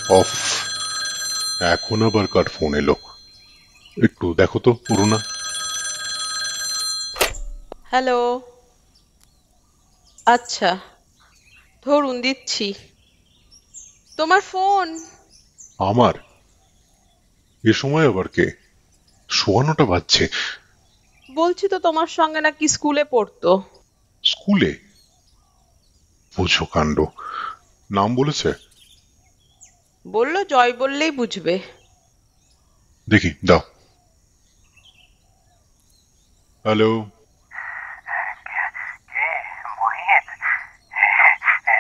Of. এখন আবার কার phone এলো? একটু দেখো তো অরুণা। হ্যালো। আচ্ছা, ধরুন দিচ্ছি। তোমার ফোন। আমার? এ সময় আবার কে? শোয়ানোটা বাজছে। বলছি তো তোমার সঙ্গে নাকি স্কুলে পড়তো। স্কুলে? বুঝো কাণ্ড। নাম বলেছে? বললো জয় বললেই বুঝবে। দেখি দাও। হ্যালো। কে? মোহিত?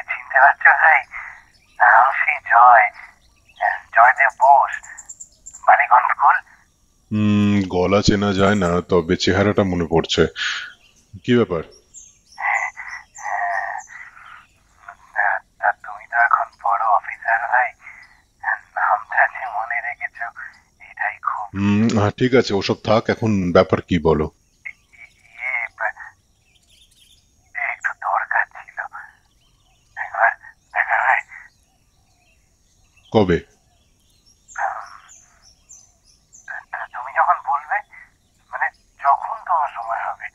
চিনতে পারছো ভাই? আমি সেই জয়, জয়দেব বোস, বালিগঞ্জ স্কুল। গলা চেনা যায় না, তবে চেহারাটা মনে পড়ছে। কি ব্যাপার? তা তুমি তো এখন বড় অফিসার ভাই, নামটা যে মনে রেখেছো এটাই খুব। হ্যাঁ, ঠিক আছে, ওসব থাক। এখন ব্যাপার কি বলো? ইয়ে, একটু দরকার ছিল, একবার দেখা হয়? কবে? তুমি যখন বলবে, মানে যখন তোমার সময় হবে,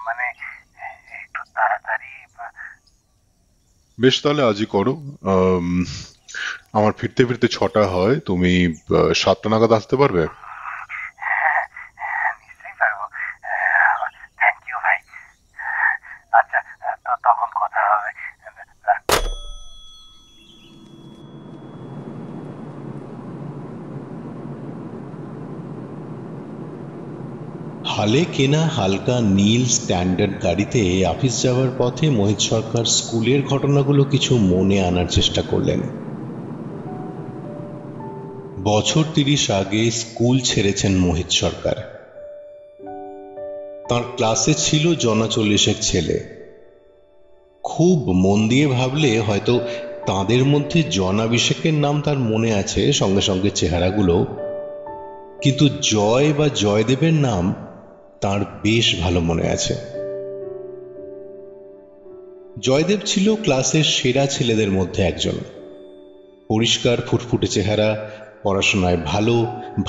মানে একটু তাড়াতাড়ি। বেশ, তাহলে আজই করো। আম, আমার ফিরতে ফিরতে 6টা হয়, তুমি 7টা নাগাদ আসতে পারবে? হ্যাঁ, নিশ্চয়ই পারবো। থ্যাংক ইউ ভাই। আচ্ছা, তো তখন কথা হবে। হালে কেনা হালকা নীল স্ট্যান্ডার্ড গাড়িতে অফিস যাওয়ার পথে মোহিত সরকার স্কুলের ঘটনাগুলো কিছু মনে আনার চেষ্টা করলেন। বছর 30 আগে স্কুল ছেড়েছেন মোহিত সরকার। তার ক্লাসে ছিল জনা 40 ছেলে। খুব মন দিয়ে ভাবলে হয়তো তাদের মধ্যে জনাভিষেকের নাম তার মনে আছে, সঙ্গে সঙ্গে চেহারাগুলো। কিন্তু জয় বা জয়দেবের নাম তার বেশ ভালো মনে আছে। জয়দেব ছিল ক্লাসের সেরা ছেলেদের মধ্যে একজন। পরিষ্কার ফুটফুটে চেহারা, পড়াশোনায় ভালো,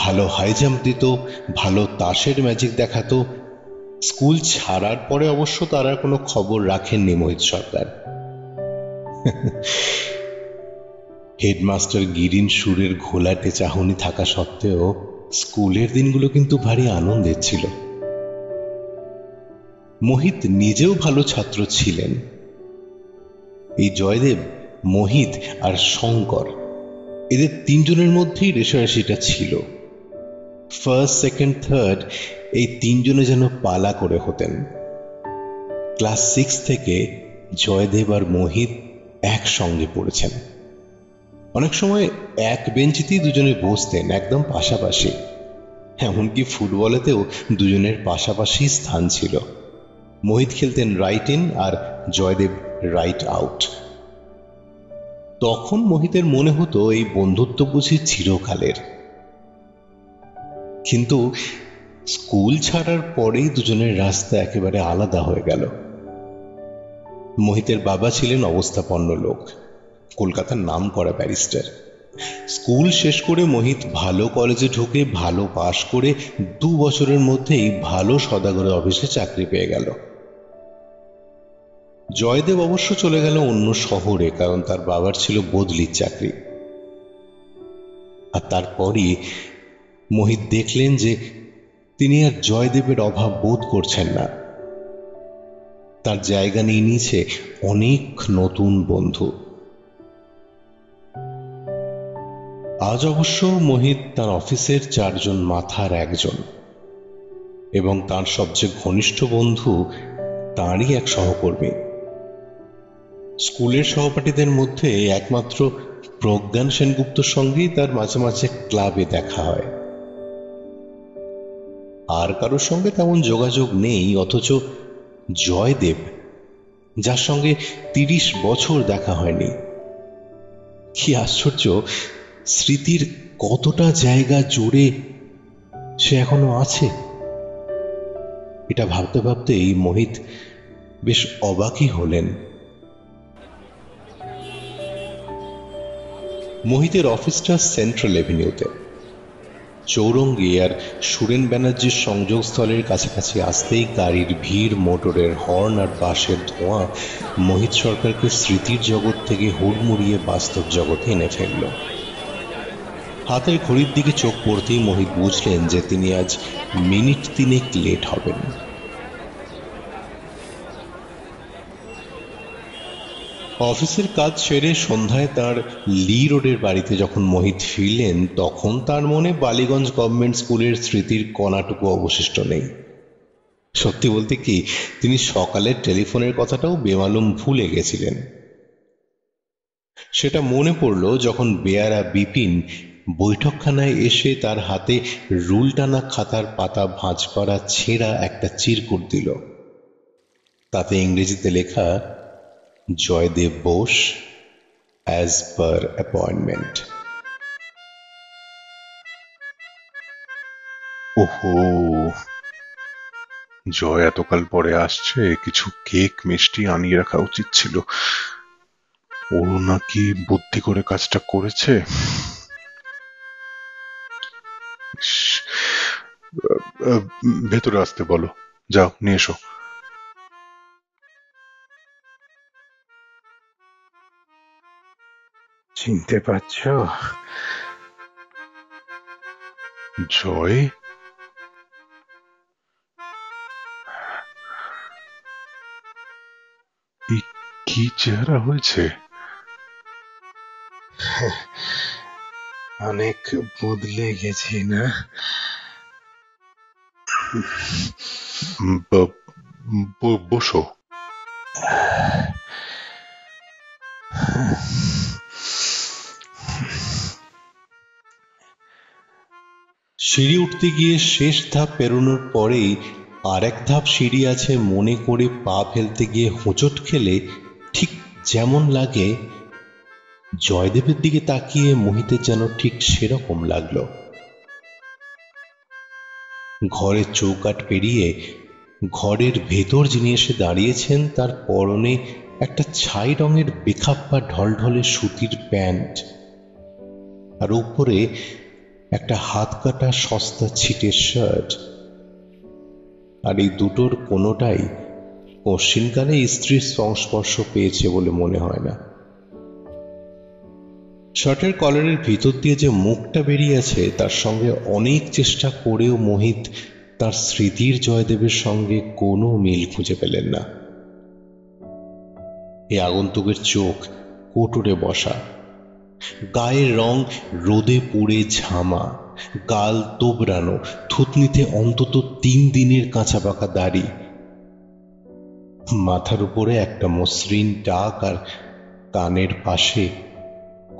ভালো হাই জাম্প দিত, ভালো তাসের ম্যাজিক দেখাতো। স্কুল ছাড়ার পরে অবশ্য তার আর কোনো খবর রাখেননি মোহিত সরকার। হেডমাস্টার গিরিন সুরের ঘোলাটে চাহনি থাকা সত্ত্বেও স্কুলের দিনগুলো কিন্তু ভারী আনন্দের ছিল। মোহিত নিজেও ভালো ছাত্র ছিলেন। এই জয়দেব, মোহিত আর শঙ্কর, এদের তিনজনের মধ্যেই রেশারেশিটা ছিল। ফার্স্ট, সেকেন্ড, থার্ড এই তিনজনে যেন পালা করে হতেন। ক্লাস 6 থেকে জয়দেব আর মোহিত একসঙ্গে পড়েছেন। অনেক সময় এক বেঞ্চিতেই দুজনে বসতেন, একদম পাশাপাশি। এমনকি ফুটবলেতেও দুজনের পাশাপাশি স্থান ছিল। মোহিত খেলতেন রাইট ইন আর জয়দেব রাইট আউট। তখন মোহিতের মনে হতো এই বন্ধুত্ব বুঝি চিরকালের। কিন্তু স্কুল ছাড়ার পরেই দুজনের রাস্তা একেবারে আলাদা হয়ে গেল। মোহিতের বাবা ছিলেন অবস্থাপন্ন লোক, কলকাতার নামকরা ব্যারিস্টার। স্কুল শেষ করে মোহিত ভালো কলেজে ঢুকে ভালো পাশ করে 2 বছরের মধ্যেই ভালো সদাগরে অফিসে চাকরি পেয়ে গেল। জয়দেব অবশ্য চলে গেল অন্য শহরে, কারণ তার বাবার ছিল বদলির চাকরি। আর তারপরই মোহিত দেখলেন যে তিনি আর জয়দেবের অভাব বোধ করছেন না। তার জায়গা নিয়ে নিয়েছে অনেক নতুন বন্ধু। আজ অবশ্য মোহিত তার অফিসের 4 জন মাথার একজন, এবং তার সবচেয়ে ঘনিষ্ঠ বন্ধু তাঁরই এক সহকর্মী। স্কুলের সহপাঠীদের মধ্যে একমাত্র প্রজ্ঞান সেনগুপ্তর সঙ্গেই তার মাঝে মাঝে ক্লাবে দেখা হয়। আর কারোর সঙ্গে তেমন যোগাযোগ নেই। অথচ জয়দেব, যার সঙ্গে 30 বছর দেখা হয়নি, কি আশ্চর্য, স্মৃতির কতটা জায়গা জুড়ে সে এখনো আছে। এটা ভাবতে ভাবতেই মোহিত বেশ অবাকই হলেন। মোহিতের অফিসটা সেন্ট্রাল এভিনিউতে। চৌরঙ্গি আর সুরেন ব্যানার্জির সংযোগস্থলের কাছাকাছি আসতেই গাড়ির ভিড়, মোটরের হর্ন আর বাসের ধোঁয়া মোহিত সরকারকে স্মৃতির জগৎ থেকে হুড়মুড়িয়ে বাস্তব জগতে এনে ফেলল। হাতের ঘড়ির দিকে চোখ পড়তেই মোহিত বুঝলেন যে তিনি আজ মিনিট 3 লেট হবেন। অফিসের কাজ সেরে সন্ধ্যায় তার লি রোডের বাড়িতে যখন মোহিত ফিরলেন, তখন তার মনে বালিগঞ্জ গভর্নমেন্ট স্কুলের স্মৃতির কণাটুকু অবশিষ্ট নেই। সত্যি বলতে কি, তিনি সকালের টেলিফোনের কথাটাও বেমালুম ভুলে গেছিলেন। সেটা মনে পড়ল যখন বেয়ারা বিপিন বৈঠকখানায় এসে তার হাতে রুল টানা খাতার পাতা ভাঁজ করা ছেঁড়া একটা চিরকুট দিল। তাতে ইংরেজিতে লেখা, Joydev Bose, as per appointment. ওহো, জয় এতকাল পরে আসছে, কিছু কেক মিষ্টি আনিয়ে রাখা উচিত ছিল। ওর নাকি বুদ্ধি করে কাজটা করেছে। ভেতরে আসতে বলো, যাও নিয়ে এসো। চিনতে পারছো? জয়, কি চেহারা হয়েছে? অনেক বদলে গেছি না? বসো। সিঁড়ি উঠতে গিয়ে শেষ ধাপ পেরোনোর পরেই আর এক ধাপ সিঁড়ি আছে মনে করে পা ফেলতে গিয়ে হোঁচট খেলে ঠিক যেমন লাগে, জয়দেবের দিকে তাকিয়ে মোহিতের যেন ঠিক সেরকম লাগলো। ঘরের চৌকাঠ পেরিয়ে ঘরের ভেতর যিনি এসে দাঁড়িয়েছেন, তার পরনে একটা ছাই রঙের বেখাপ্পা ঢলঢলে সুতির প্যান্ট, আর উপরে একটা হাত কাটা সস্তা ছিটের শার্ট। আর এই দুটোর কোনোটাই কশ্চিনকালে স্ত্রীর সংস্পর্শ পেয়েছে বলে মনে হয় না। শার্টের কলারের ভিতর দিয়ে যে মুখটা বেরিয়ে আছে, তার সঙ্গে অনেক চেষ্টা করেও মোহিত তার স্মৃতির জয়দেবের সঙ্গে কোনো মিল খুঁজে পেলেন না। এই আগন্তুকের চোখ কোটরে বসা, গায়ের রং রোদে পুড়ে ঝামা, গাল তোবড়ানো, থুতনিতে অন্তত 3 দিনের কাঁচা পাকা দাড়ি, মাথার উপরে একটা মসৃণ টাক, আর কানের পাশে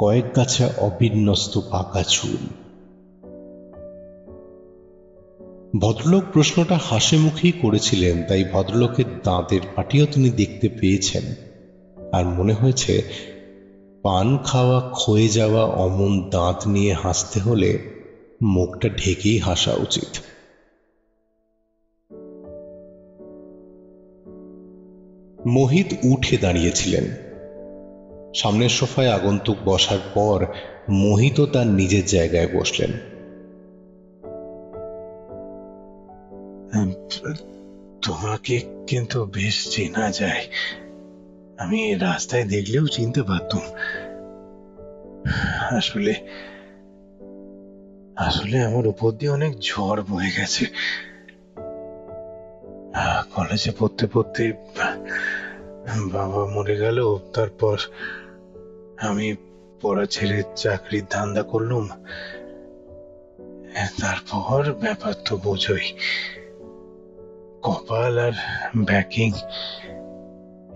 কয়েক গাছা অবিন্যস্ত পাকা চুল। ভদ্রলোক প্রশ্নটা হাসি মুখেই করেছিলেন, তাই ভদ্রলোকের দাঁতের পাটিও তিনি দেখতে পেয়েছেন, আর মনে হয়েছে পান খাওয়া ক্ষয়ে যাওয়া অমন দাঁত নিয়ে হাসতে হলে মুখটা ঢেকেই হাসা উচিত। মোহিত উঠে দাঁড়িয়েছিলেন। সামনের সোফায় আগন্তুক বসার পর মোহিতও তার নিজের জায়গায় বসলেন। তোমাকে কিন্তু বেশ চেনা যায়। আমি রাস্তায় দেখলেও চিনতে পারতাম। আসলে আমার উপর দিয়ে অনেক ঝড় বয়ে গেছে। কলেজে পড়তে পড়তে বাবা মরে গেল, তারপর আমি পড়া ছেড়ে চাকরির ধান্দা করলুম। তারপর ব্যাপার তো বোঝই, কপাল আর ব্যাকিং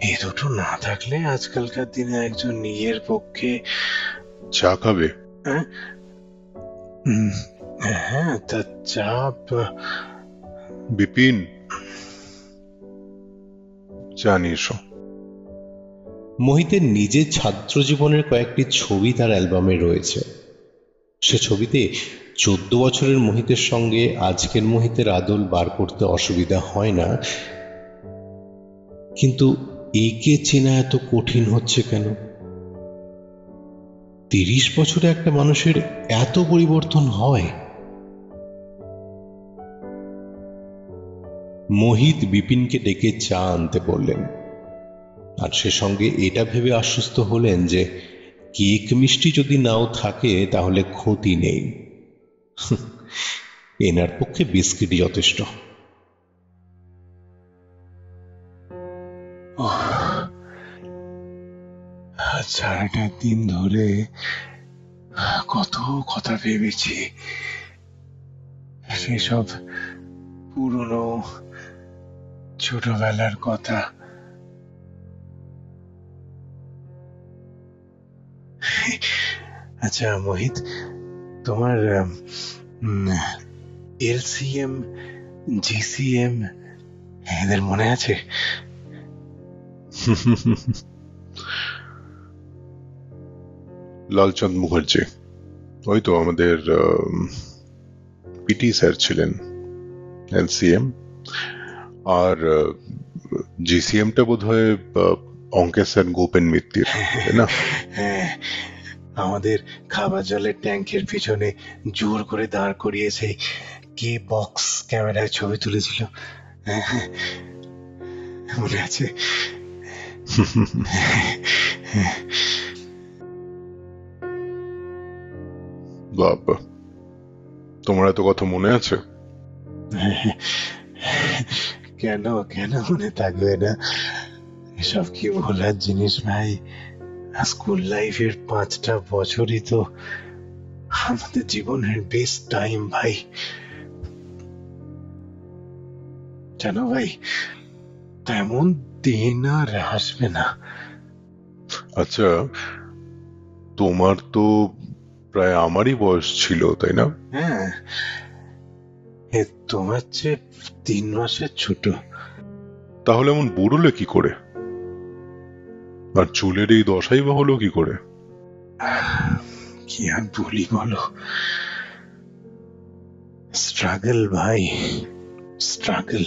এই দুটো না থাকলে আজকালকার দিনে একজন নিজের পক্ষে। চা খাবে? হ্যাঁ, তা চা। বিপিন, চা নিয়ে এসো। মোহিতের নিজের ছাত্র জীবনের কয়েকটি ছবি তার অ্যালবামে রয়েছে। সে ছবিতে 14 বছরের মোহিতের সঙ্গে আজকের মোহিতের আদল বার করতে অসুবিধা হয় না, কিন্তু একে চেনা এত কঠিন হচ্ছে কেন? 30 বছরে একটা মানুষের এত পরিবর্তন হয়? মোহিত বিপিনকে ডেকে চা আনতে বললেন, আর সে সঙ্গে এটা ভেবে আশ্বস্ত হলেন যে কেক মিষ্টি যদি নাও থাকে তাহলে ক্ষতি নেই, এনার পক্ষে বিস্কিটই যথেষ্ট। সারাটা দিন ধরে কত কথা ভেবেছি, সেসব পুরনো ছোটবেলার কথা। আচ্ছা মোহিত, তোমার এলসিএম, জিসিএম এদের মনে আছে? লালচাঁদ মুখার্জি, ওই তো আমাদের পিটি স্যার ছিলেন এলসিএম, আর জিসিএমটা বোধ হয় অঙ্কেশ স্যার গোপেন মিত্তির, তাই না? হ্যাঁ, আমাদের খাবার জলের ট্যাঙ্কের পিছনে জোর করে দাঁড় করিয়েছে, কে বক্স ক্যামেরায় ছবি তুলেছিল, মনে আছে? বাবা, তোমার এত কথা মনে আছে? কেন কেন মনে থাকবে না? এসব কি ভোলার জিনিস ভাই? স্কুল লাইফের 5টা বছরই তো আমাদের জীবনের বেস্ট টাইম ভাই। জানো ভাই, তেমন দিন আর আসবে না। আচ্ছা, তোমার তো প্রায় আমারই বয়স ছিল, তাই না? হ্যাঁ, তোমার চেয়ে 3 মাসের ছোট। তাহলে এমন বুড়োলে কি করে? আর চুলের এই দশাই বা হলো কি করে? কি আর বলি বলো, স্ট্রাগল ভাই, স্ট্রাগল।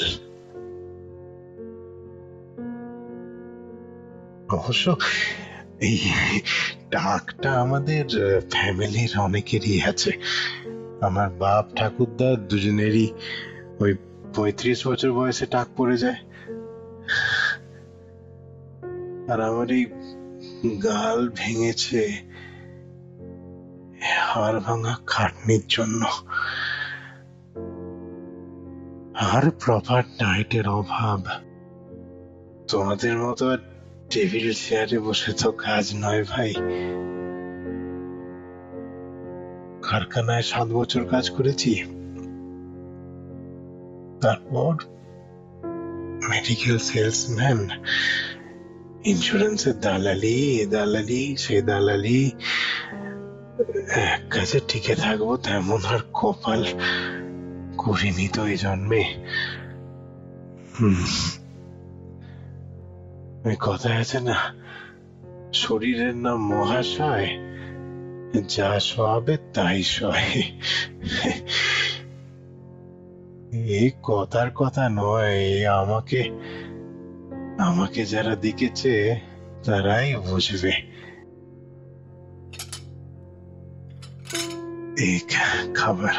অবশ্য এই টাকটা আমাদের ফ্যামিলির অনেকেরই আছে। আমার বাপ ঠাকুরদা দুজনেরই ওই 35 বছর বয়সে টাক পড়ে যায়, আর আমার এই গাল ভেঙেছে হাড় ভাঙা খাটনির জন্য, আর প্রপার ডায়েটের অভাব। তোমাদের মতো টেবিল চেয়ারে বসে তো কাজ নয় ভাই। কারখানায় 7 বছর কাজ করেছি, তারপর মেডিকেল সেলসম্যান, ইন্স্যুরেন্সের দালালি, এ দালালি সে দালালি। এক কাজে টিকে থাকবো তেমন আর কপাল করিনি তো এই জন্মে। ওই কথায় আছে না, শরীরের নাম মহাশয়, যা সবে তাই সয়। এই কথার কথা নয়, আমাকে আমাকে যারা দেখেছে তারাই বুঝবে। এই খাবার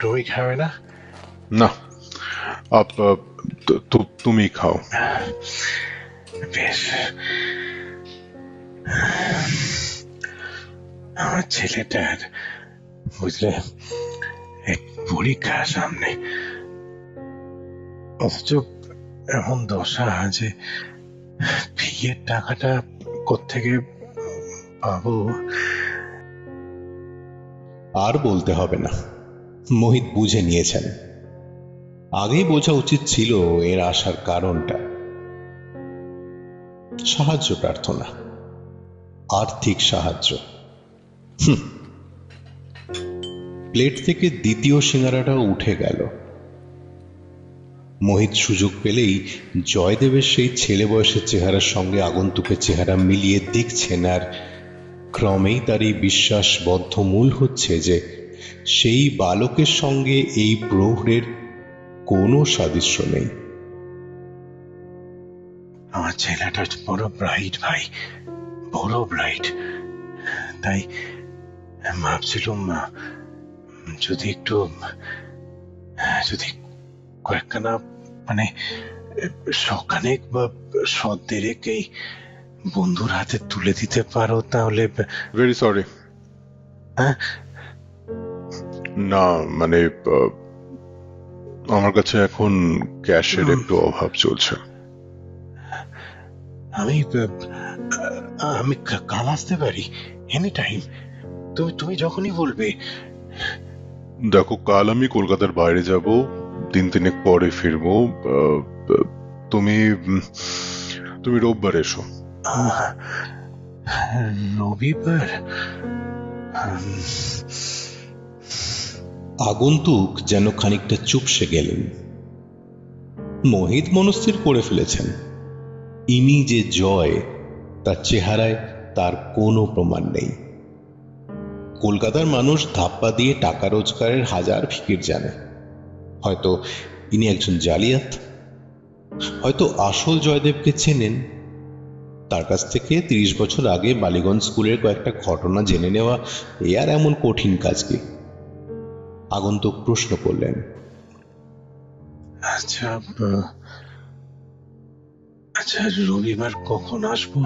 তুমি খাবে না? না, তুমি খাও। বেশ, আমার ছেলেটার বুঝলে এক পরীক্ষা সামনে, অথচ এমন দশা যে বিয়ের টাকাটা কোত্থেকে পাবো। আর বলতে হবে না, মোহিত বুঝে নিয়েছেন। আগেই বোঝা উচিত ছিল এর আসার কারণটা। সাহায্য প্রার্থনা, আর্থিক সাহায্য। প্লেট থেকে দ্বিতীয় সিঙ্গারাটাও উঠে গেল। মোহিত সুযোগ পেলেই জয়দেবের সেই ছেলে বয়সের চেহারার সঙ্গে আগন্তুকের চেহারা মিলিয়ে দেখছেন, আর ক্রমেই তার এই বিশ্বাস বদ্ধমূল হচ্ছে যে সেই বালকের সঙ্গে এই প্রৌঢ়ের কোনো সাদৃশ্য নেই। আমার ছেলেটা বড় ব্রাইট ভাই, বড় ব্রাইট। তাই ভাবছিলাম যদি কয়েকখানা মানে সখানেক বা সদেরেক এই বন্ধুর হাতে তুলে দিতে পারো তাহলে। Very sorry. হ্যাঁ, না মানে আমার কাছে এখন ক্যাশের একটু অভাব চলছে। আমি কাল আসতে পারি এনি টাইম, তুমি যখনই বলবে। দেখো, কাল আমি কলকাতার বাইরে যাব, 3 দিন পরে ফিরবো। তুমি রোববার এসো। রবিবার? আগন্তুক যেন খানিকটা চুপসে গেলেন। মোহিত মনস্থির করে ফেলেছেন, ইনি যে জয়, তার চেহারায় তার কোনো প্রমাণ নেই। কলকাতার মানুষ ধাপ্পা দিয়ে টাকা রোজগারের হাজার ফিকির জানে। হয়তো ইনি একজন জালিয়াত, হয়তো আসল জয়দেবকে চেনেন। তার কাছ থেকে 30 বছর আগে বালিগঞ্জ স্কুলের কয়েকটা ঘটনা জেনে নেওয়া এ আর এমন কঠিন কাজ কি? আগন্তুক প্রশ্ন করলেন, আচ্ছা আচ্ছা, রবিবার কখন আসবো?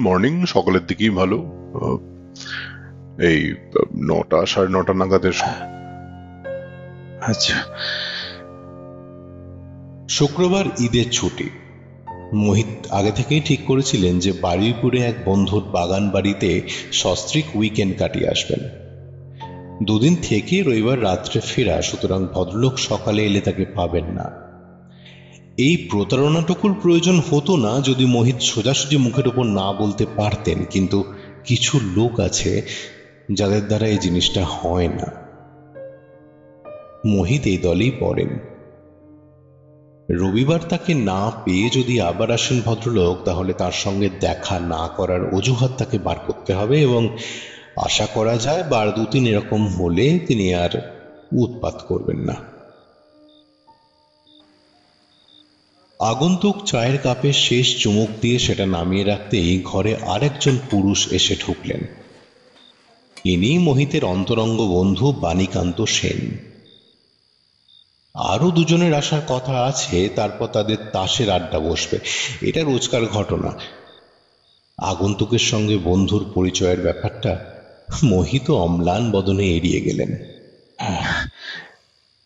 মর্নিং, সকালের দিকেই ভালো। এই 9টা 9:30 নাগাদ এসো। আচ্ছা। শুক্রবার ঈদের ছুটি। মোহিত আগে থেকেই ঠিক করেছিলেন যে বারুইপুরে এক বন্ধুর বাগান বাড়িতে সস্ত্রীক উইকেন্ড কাটিয়ে আসবেন। 2 দিন থেকে রবিবার রাত্রে ফেরা, সুতরাং ভদ্রলোক সকালে এলে তাকে পাবেন না। এই প্রতারণাটুকুর প্রয়োজন হতো না যদি মোহিত সোজাসুজি মুখের উপর না বলতে পারতেন, কিন্তু কিছু লোক আছে যাদের দ্বারা এই জিনিসটা হয় না। মোহিত এই দলেই পড়েন। রবিবার তাকে না পেয়ে যদি আবার আসেন ভদ্রলোক, তাহলে তার সঙ্গে দেখা না করার অজুহাত তাকে বার করতে হবে, এবং আশা করা যায় 2-3 এরকম হলে তিনি আর উৎপাত করবেন না। আগন্তুক চায়ের কাপে শেষ চুমুক দিয়ে সেটা নামিয়ে রাখতেই ঘরে আরেকজন পুরুষ এসে ঢুকলেন। ইনি মোহিতের অন্তরঙ্গ বন্ধু বাণীকান্ত সেন। আরো 2 জনের আসার কথা আছে, তারপর তাদের তাসের আড্ডা বসবে। এটা রোজকার ঘটনা। আগন্তুকের সঙ্গে বন্ধুর পরিচয়ের ব্যাপারটা মোহিত অম্লান বদনে এড়িয়ে গেলেন।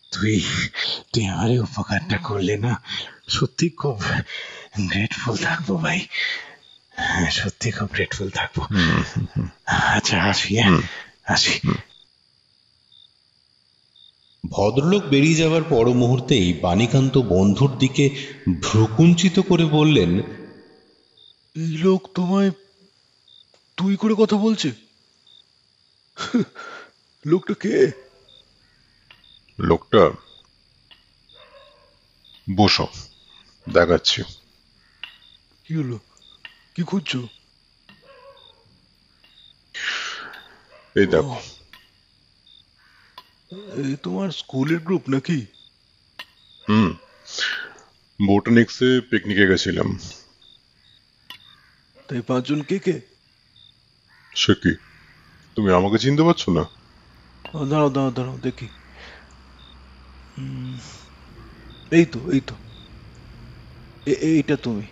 তুই আমার উপকারটা করলে না, সত্যি খুব গ্রেটফুল থাকবো ভাই, সত্যি খুব গ্রেটফুল থাকবো। আচ্ছা, আসি। ভদ্রলোক বেরিয়ে যাবার পর মুহূর্তেই বাণীকান্ত বন্ধুর দিকে ভ্রুকুঞ্চিত করে বললেন, এই লোক তোমায় তুই করে কথা বলছে? লোকটা কে? লোকটা, বসো, দেখাচ্ছি। কি হলো? কি খুঁজছো? এই দেখো। তোমার স্কুলের গ্রুপ নাকি? বোটানিক্সে পিকনিকে গেছিলাম। তাই 5 জন কে? সে কি, তুমি আমাকে চিনতে পারছো না? দাঁড়াও দেখি। এই তো এইটা তুমি।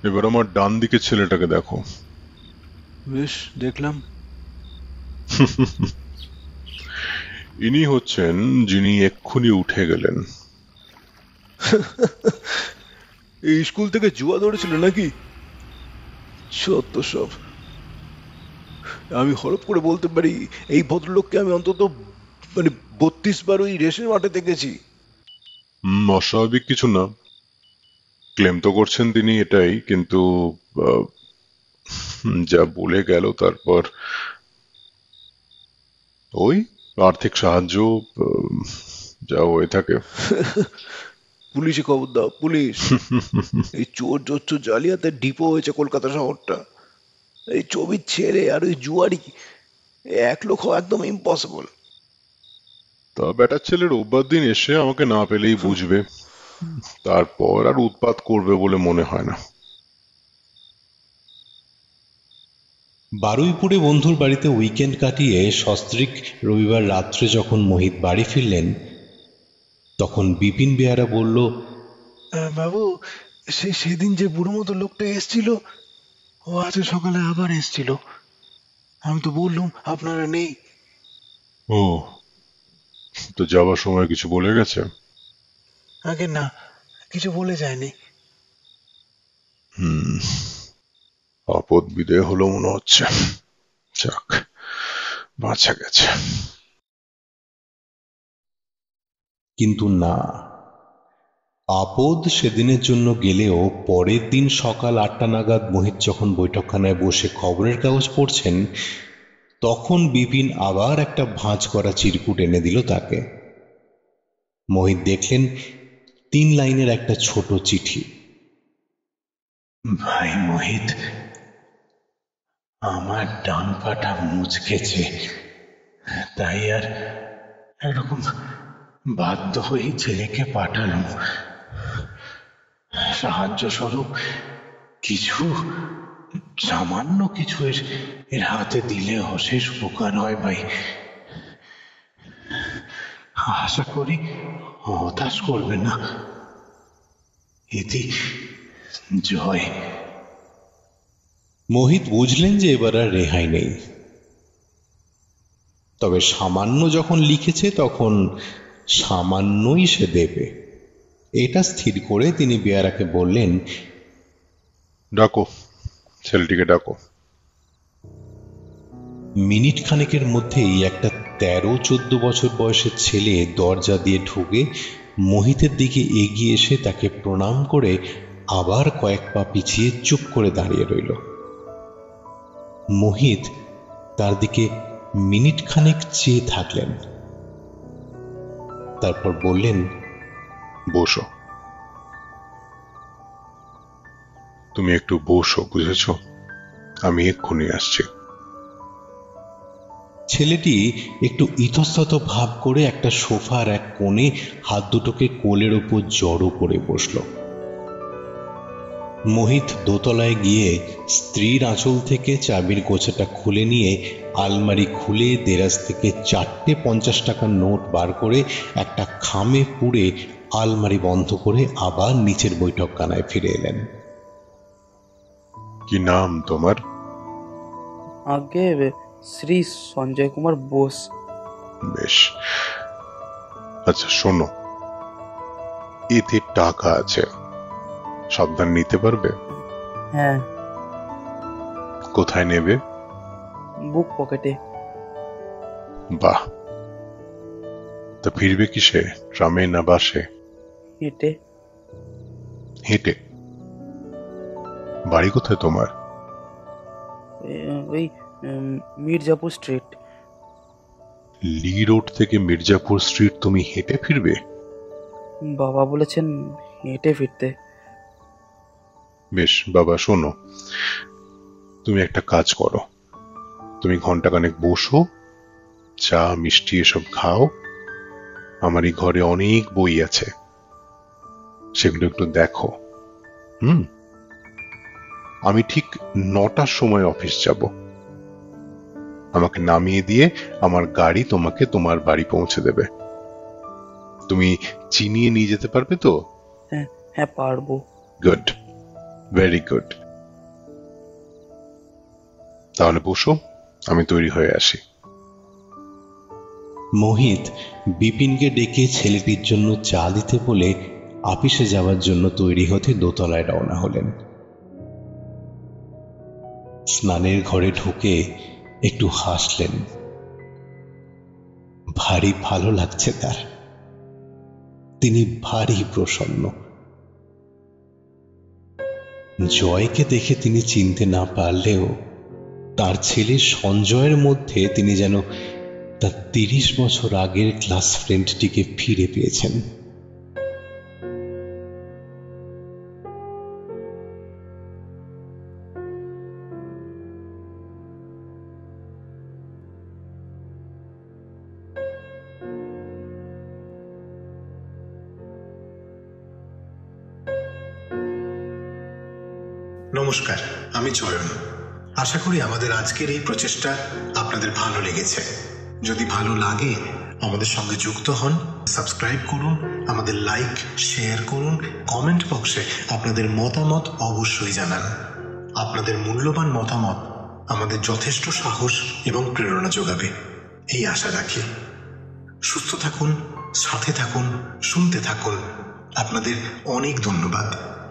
এবার আমার ডান দিকের ছেলেটাকে দেখো। বেশ, দেখলাম। ইনি হচ্ছেন যিনি এক্ষুনি উঠে গেলেন। এই স্কুল থেকে জুয়া ধরেছিল নাকি? সত্য সব। আমি হরপ করে বলতে পারি এই ভদ্রলোককে আমি অন্তত 32 বার ওই রেসের মাঠে দেখেছি। অস্বাভাবিক কিছু না, ক্লেম তো করছেন তিনি এটাই, কিন্তু যা বলে গেল তারপর ওই আর্থিক সাহায্য যা হয়ে থাকে। পুলিশে খবর দাও, পুলিশ। এই চোর জালিয়াতের ডিপো হয়েছে কলকাতা শহরটা। এই ছবির ছেড়ে আর ওই জুয়ারি এক লোক হওয়া একদম ইম্পসিবল। তা বেটার ছেলে রোববার দিন এসে আমাকে না পেলেই বুঝবে, তারপর আর উৎপাত করবে বলে মনে হয় না। বারুইপুরে বন্ধুর বাড়িতে উইকেন্ড কাটিয়ে সস্ত্রীক রবিবার রাত্রে যখন মোহিত বাড়ি ফিরলেন, তখন বিপিন বেয়ারা বলল, বাবু, সেদিন যে বুড়ো মতো লোকটা এসছিল, ও আজকে সকালে আবার এসছিল। আমি তো বললুম আপনারা নেই। ও, তো যাওয়ার সময় কিছু বলে গেছে? আগে না, কিছু বলে যায়নি। হুম, আপদ বিদেয় হলো মনে হচ্ছে। যাক, বাঁচা গেছে। কিন্তু না, আপদ সেদিনের জন্য গেলেও পরের দিন সকাল 8টা নাগাদ মোহিত যখন বৈঠকখানায় বসে খবরের কাগজ পড়ছেন, তখন বিপিন আবার একটা ভাঁজ করা চিরকুট এনে দিল তাকে। মোহিত দেখলেন 3 লাইনের একটা ছোট চিঠি। ভাই মোহিত, আমার ডান পাটা মুচকেছে, তাই আর এরকম বাধ্য হয়ে ছেলেকে পাঠালাম। সাহায্য স্বরূপ কিছু, সামান্য কিছু এর হাতে দিলে অশেষ উপকার হয় ভাই। আশা করি হতাশ করবে না। ইতি জয়। মোহিত বুঝলেন যে এবার আর রেহাই নেই, তবে সামান্য যখন লিখেছে তখন সামান্যই সে দেবে, এটা স্থির করে তিনি বেয়ারাকে বললেন, ডাকো, ছেলেটিকে ডাকো। মিনিট খানেকের মধ্যেই একটা 13-14 বছর বয়সের ছেলে দরজা দিয়ে ঢুকে মোহিতের দিকে এগিয়ে এসে তাকে প্রণাম করে আবার কয়েক পা পিছিয়ে চুপ করে দাঁড়িয়ে রইল। মোহিত তার দিকে মিনিট খানেক চেয়ে থাকলেন, তারপর বললেন, বসো। তুমি একটু বসো, বুঝেছ? আমি এক্ষুনি আসছি। ছেলেটি একটু ইতস্তত ভাব করে একটা সোফার এক কোণে হাত দুটোকে কোলের ওপর জড়ো করে বসল। মোহিত দোতলায় গিয়ে স্ত্রীর আঁচল থেকে চাবির গোছাটা খুলে নিয়ে আলমারি খুলে দেরাজ থেকে 4টে 50 টাকার নোট বার করে একটা খামে পুড়ে আলমারি বন্ধ করে আবার নিচের বৈঠকখানায় ফিরে এলেন। কি নাম তোমার? আগে শ্রী সঞ্জয় কুমার বোস। বেশ, আচ্ছা শোনো, এতে টাকা আছে, সাবধান নিতে পারবে? হ্যাঁ। কোথায় নেবে? বুক পকেটে। বাহ, তা ফিরবে কিসে, ট্রামে না বাসে? হেঁটে। হেঁটে? বাড়ি কোথায় তোমার? ওই মির্জাপুর স্ট্রিট। লি রোড থেকে মির্জাপুর স্ট্রিট তুমি হেঁটে ফিরবে? বাবা বলেছেন হেঁটে ফিরতে। বেশ বাবা, শোনো, তুমি একটা কাজ করো, তুমি ঘন্টাখানেক বসো, চা মিষ্টি এসব খাও, আমার এই ঘরে অনেক বই আছে, সেগুলো একটু দেখো। আমি ঠিক 9টার সময় অফিস যাব। আমাকে নামিয়ে দিয়ে আমার গাড়ি তোমাকে তোমার বাড়ি পৌঁছে দেবে। তুমি চিনিয়ে নিয়ে যেতে পারবে তো? হ্যাঁ হ্যাঁ, পারবো। Good, very good. তাহলে বসো, আমি তৈরি হয়ে আসি। মোহিত বিপিনকে ডেকে ছেলেটির জন্য চা দিতে বলে আপিসে যাওয়ার জন্য তৈরি হতে দোতলায় রওনা হলেন। স্নানের ঘরে ঢুকে একটু হাসলেন, ভারী ভালো লাগছে তার, তিনি ভারী প্রসন্ন। জয়কে দেখে তিনি চিনতে না পারলেও তার ছেলে সঞ্জয়ের মধ্যে তিনি যেন তার 30 বছর আগের ক্লাস ফ্রেন্ডটিকে ফিরে পেয়েছেন। নমস্কার, আমি চয়ন। আশা করি আমাদের আজকের এই প্রচেষ্টা আপনাদের ভালো লেগেছে। যদি ভালো লাগে আমাদের সঙ্গে যুক্ত হন, সাবস্ক্রাইব করুন, আমাদের লাইক শেয়ার করুন, কমেন্ট বক্সে আপনাদের মতামত অবশ্যই জানান। আপনাদের মূল্যবান মতামত আমাদের যথেষ্ট সাহস এবং প্রেরণা যোগাবে, এই আশা রাখি। সুস্থ থাকুন, সাথে থাকুন, শুনতে থাকুন। আপনাদের অনেক ধন্যবাদ।